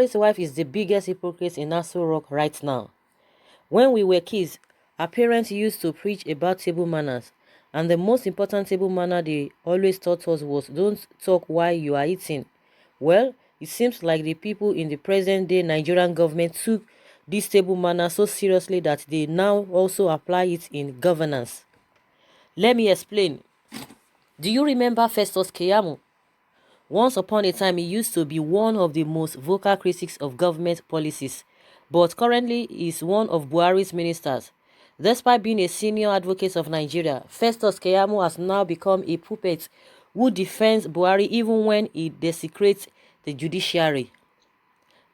Buhari's wife is the biggest hypocrite in R0CK right now. When we were kids, our parents used to preach about table manners, and the most important table manner they always taught us was don't talk while you are eating. Well, it seems like the people in the present-day Nigerian government took this table manner so seriously that they now also apply it in governance. Let me explain. Do you remember Festus Keyamo? Once upon a time, he used to be one of the most vocal critics of government policies, but currently is one of Buhari's ministers. Despite being a senior advocate of Nigeria, Festus Keyamo has now become a puppet who defends Buhari even when he desecrates the judiciary.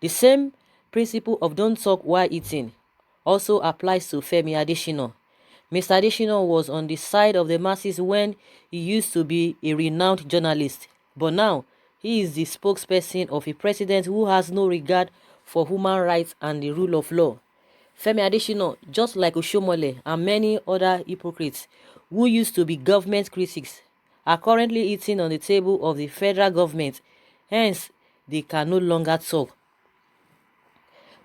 The same principle of don't talk while eating also applies to Femi Adesina. Mr. Adesina was on the side of the masses when he used to be a renowned journalist, but now he is the spokesperson of a president who has no regard for human rights and the rule of law. Femi Adesina, just like Oshomole and many other hypocrites who used to be government critics, are currently eating on the table of the federal government, hence they can no longer talk.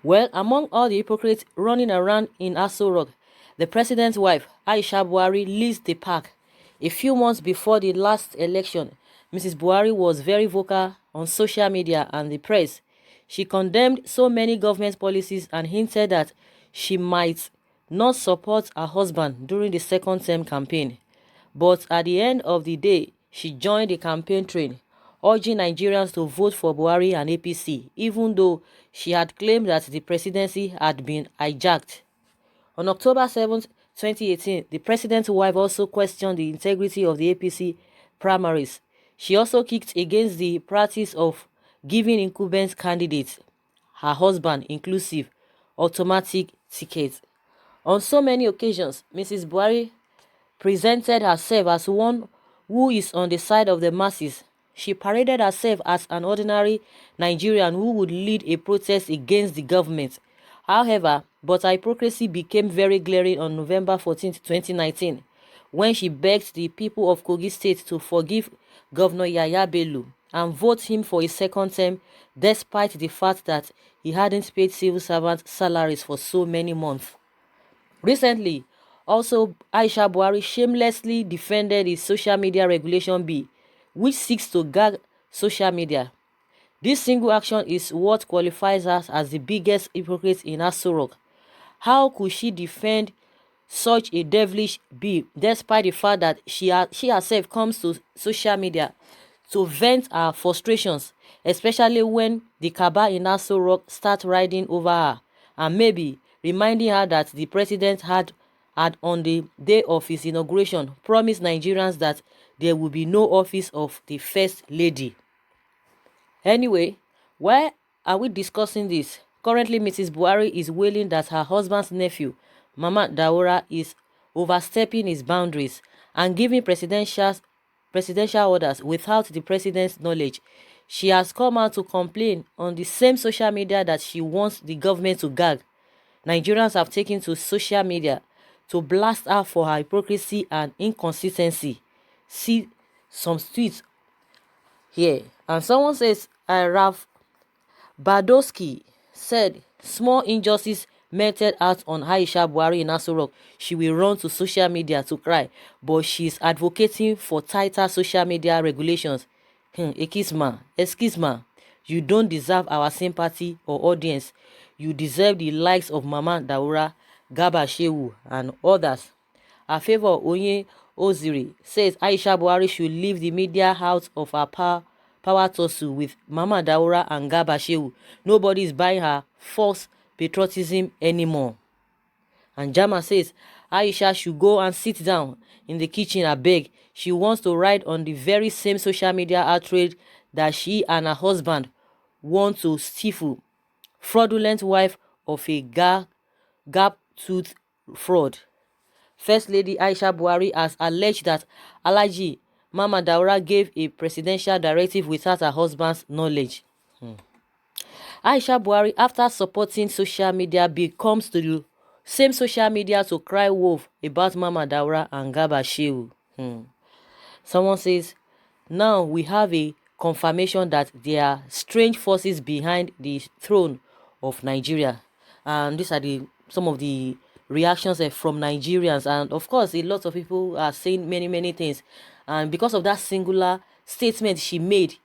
Well, among all the hypocrites running around in R0CK, the president's wife, Aisha Buhari, leads the pack. A few months before the last election, Mrs. Buhari was very vocal on social media and the press. She condemned so many government policies and hinted that she might not support her husband during the second-term campaign. But at the end of the day, she joined the campaign train, urging Nigerians to vote for Buhari and APC, even though she had claimed that the presidency had been hijacked. On October 7, 2018, the president's wife also questioned the integrity of the APC primaries. She also kicked against the practice of giving incumbent candidates, her husband inclusive, automatic tickets. On so many occasions, Mrs. Buhari presented herself as one who is on the side of the masses. She paraded herself as an ordinary Nigerian who would lead a protest against the government. However, her hypocrisy became very glaring on November 14, 2019, when she begged the people of Kogi State to forgive Governor Yahaya Bello and vote him for a second term, despite the fact that he hadn't paid civil servants salaries for so many months. Recently, also, Aisha Buhari shamelessly defended the social media regulation bill, which seeks to gag social media. This single action is what qualifies her as the biggest hypocrite in R0CK. How could she defend such a devilish bill despite the fact that she herself comes to social media to vent her frustrations, especially when the cabal in R0CK start riding over her and maybe reminding her that the president had on the day of his inauguration promised Nigerians that there will be no office of the First Lady. Anyway, why are we discussing this? Currently, Mrs. Buhari is wailing that her husband's nephew, Mama Daura, is overstepping his boundaries and giving presidential orders without the president's knowledge. She has come out to complain on the same social media that she wants the government to gag. Nigerians have taken to social media to blast her for her hypocrisy and inconsistency. See some tweets here. And someone says, Ralph Badowski said, small injustice meted out on Aisha Buhari in R0CK. She will run to social media to cry, but she's advocating for tighter social media regulations. Excuse me, you don't deserve our sympathy or audience. You deserve the likes of Mama Daura, Garba Shehu, and others. Her favor Onye Oziri says Aisha Buhari should leave the media out of her power tussle with Mama Daura and Garba Shehu. Nobody is buying her false patriotism anymore. And Jama says Aisha should go and sit down in the kitchen, I beg. She wants to ride on the very same social media outrage that she and her husband want to stifle. Fraudulent wife of a gap-tooth fraud. First Lady Aisha Buhari has alleged that Alhaji Mama Daura gave a presidential directive without her husband's knowledge. Aisha Buhari, after supporting social media bill, comes to the same social media to cry wolf about Mama Daura and Garba Shehu. Someone says, now we have a confirmation that there are strange forces behind the throne of Nigeria. And these are some of the reactions from Nigerians. And of course, a lot of people are saying many things. And because of that singular statement she made,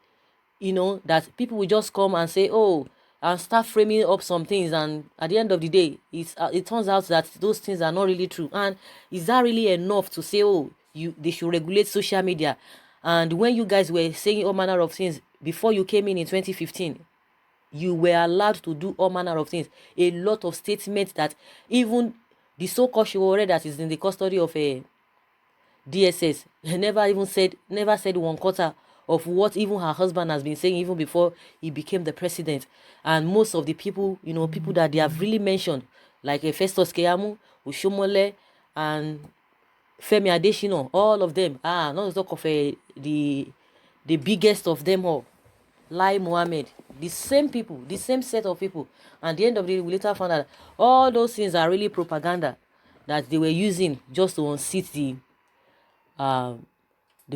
that people will just come and say, oh, and start framing up some things, and at the end of the day, it turns out that those things are not really true. And is that really enough to say, oh, they should regulate social media? And when you guys were saying all manner of things before you came in 2015, you were allowed to do all manner of things. A lot of statements that even the so-called Shiwore that is in the custody of a DSS never said one quarter of what even her husband has been saying even before he became the president. And most of the people, people that they have really mentioned, like Festus Keyamu, Ushomole, and Femi Adesina, all of them, not to talk of the biggest of them all, Lai Mohammed, the same people, the same set of people. And at the end of the day, we later found out all those things are really propaganda that they were using just to unseat the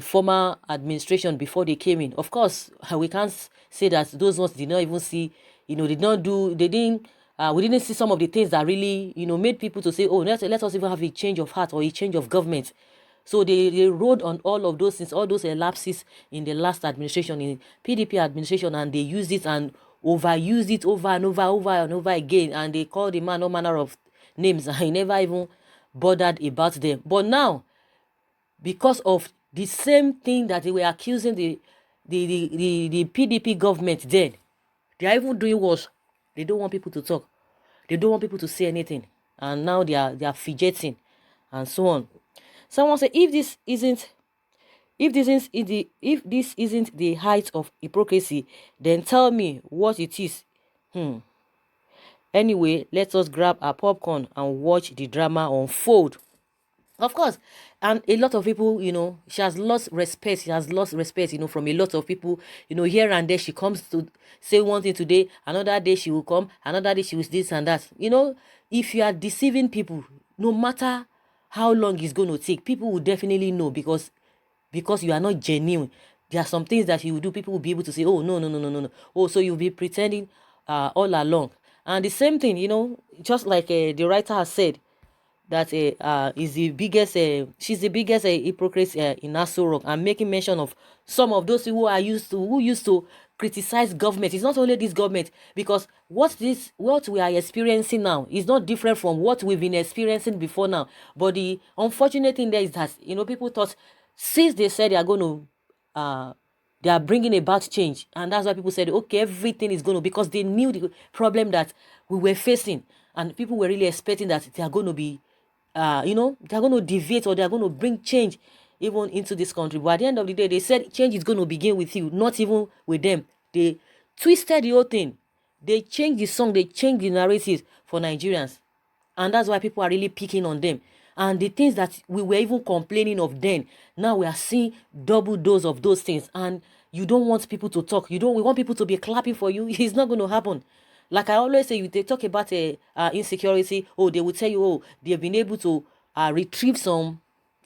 former administration before they came in. Of course, we can't say that those ones did not even see, did not do, they didn't, we didn't see some of the things that really, made people to say, oh, let us even have a change of heart or a change of government. So they rode on all of those things, all those lapses in the last administration, in PDP administration, and they used it and overused it over and over again. And they called the man all manner of names, and he never even bothered about them. But now, because of the same thing that they were accusing the PDP government then, they are even doing worse. They don't want people to talk. They don't want people to say anything. And now they are fidgeting and so on. Someone said, if this isn't the height of hypocrisy, then tell me what it is. Anyway, let us grab our popcorn and watch the drama unfold. Of course, and a lot of people, she has lost respect. She has lost respect, from a lot of people. Here and there, she comes to say one thing today, another day she will come, another day she will this and that. If you are deceiving people, no matter how long it's going to take, people will definitely know, because you are not genuine. There are some things that you will do, people will be able to say, oh, no. Oh, so you'll be pretending all along. And the same thing, just like the writer has said, that is the biggest, she's the biggest hypocrite in R0CK, and making mention of some of those who used to criticize government. It's not only this government, because what we are experiencing now is not different from what we've been experiencing before now. But the unfortunate thing there is that people thought, since they said they are bringing about change, and that's why people said, okay, everything is going to, because they knew the problem that we were facing, and people were really expecting that they are going to be they're going to deviate, or they're going to bring change even into this country. But at the end of the day, they said change is going to begin with you, not even with them. They twisted the whole thing. They changed the song, they changed the narrative for Nigerians. And that's why people are really picking on them. And the things that we were even complaining of then, now we are seeing double dose of those things. And you don't want people to talk. We want people to be clapping for you. It's not going to happen. Like I always say, they talk about insecurity. Oh, they will tell you, oh, they've been able to retrieve some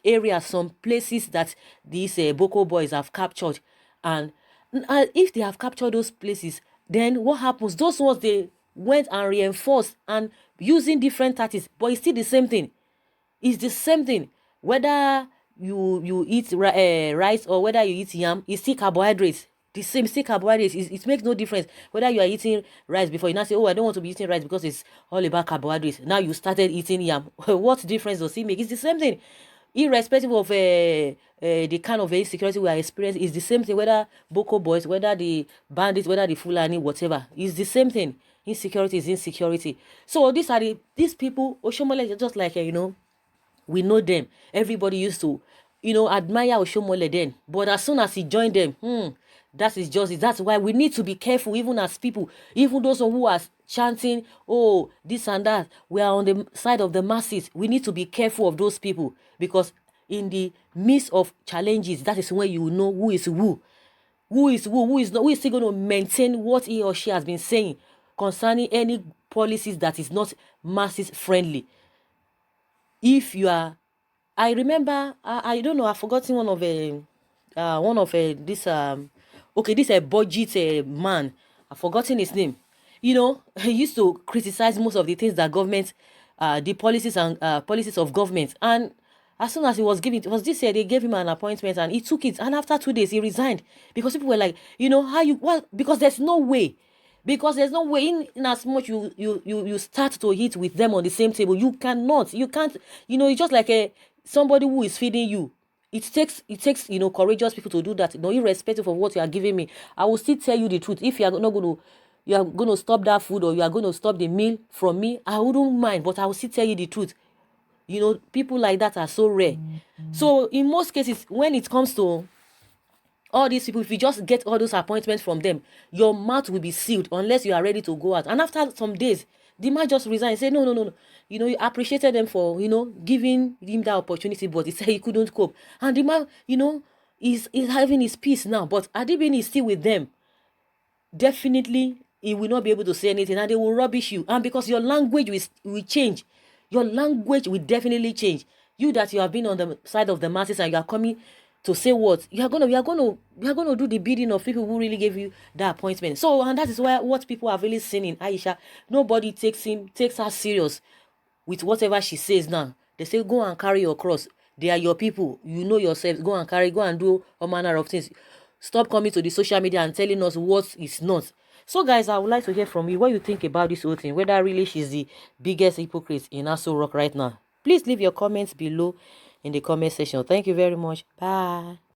areas, some places that these Boko boys have captured. And if they have captured those places, then what happens? Those ones, they went and reinforced and using different tactics, but it's still the same thing. It's the same thing. Whether you eat rice or whether you eat yam, it's still carbohydrates. The same, still carbohydrates. It makes no difference whether you are eating rice before. You now say, oh, I don't want to be eating rice because it's all about carbohydrates. Now you started eating yam. What difference does it make? It's the same thing. Irrespective of the kind of insecurity we are experiencing, it's the same thing. Whether Boko boys, whether the bandits, whether the Fulani, whatever, it's the same thing. Insecurity is insecurity. So these people, Oshomole, just like we know them. Everybody used to, admire Oshomole then. But as soon as he joined them, that is justice. That's why we need to be careful, even as people, even those who are chanting, oh, this and that. We are on the side of the masses. We need to be careful of those people, because in the midst of challenges, that is when you will know who is who. Who is not, who is still going to maintain what he or she has been saying concerning any policies that is not masses friendly. If you are, I remember, I don't know, I've forgotten one of this Okay, this a budget man, I've forgotten his name. You know, he used to criticize most of the things that government, the policies and policies of government. And as soon as he was given, it was this year they gave him an appointment and he took it. And after 2 days, he resigned because people were like, you know, how you, well, because there's no way. Because there's no way in as much you start to eat with them on the same table, you cannot, you can't, you know, it's just like a somebody who is feeding you. It takes you know, courageous people to do that. You know, irrespective of what you are giving me, I will still tell you the truth. If you are not going to, you are going to stop that food, or you are going to stop the meal from me, I wouldn't mind, but I will still tell you the truth. You know, people like that are so rare. So in most cases, when it comes to all these people, if you just get all those appointments from them, your mouth will be sealed unless you are ready to go out. And after some days, the man just resigned. Say no, no, no, no. You know, you appreciated them for, you know, giving him that opportunity, but he said he couldn't cope. And the man, you know, is having his peace now. But Adibini is still with them. Definitely he will not be able to say anything, and they will rubbish you. And because your language will change, your language will definitely change. You that you have been on the side of the masses and you are coming to say what you are gonna do the bidding of people who really gave you that appointment. So, and that is why what people have really seen in Aisha, nobody takes her serious with whatever she says now. They say, go and carry your cross. They are your people. You know yourself. Go and do all manner of things. Stop coming to the social media and telling us what is not. So, guys, I would like to hear from you what you think about this whole thing. Whether really she's the biggest hypocrite in R0CK right now. Please leave your comments below in the comment section. Thank you very much. Bye.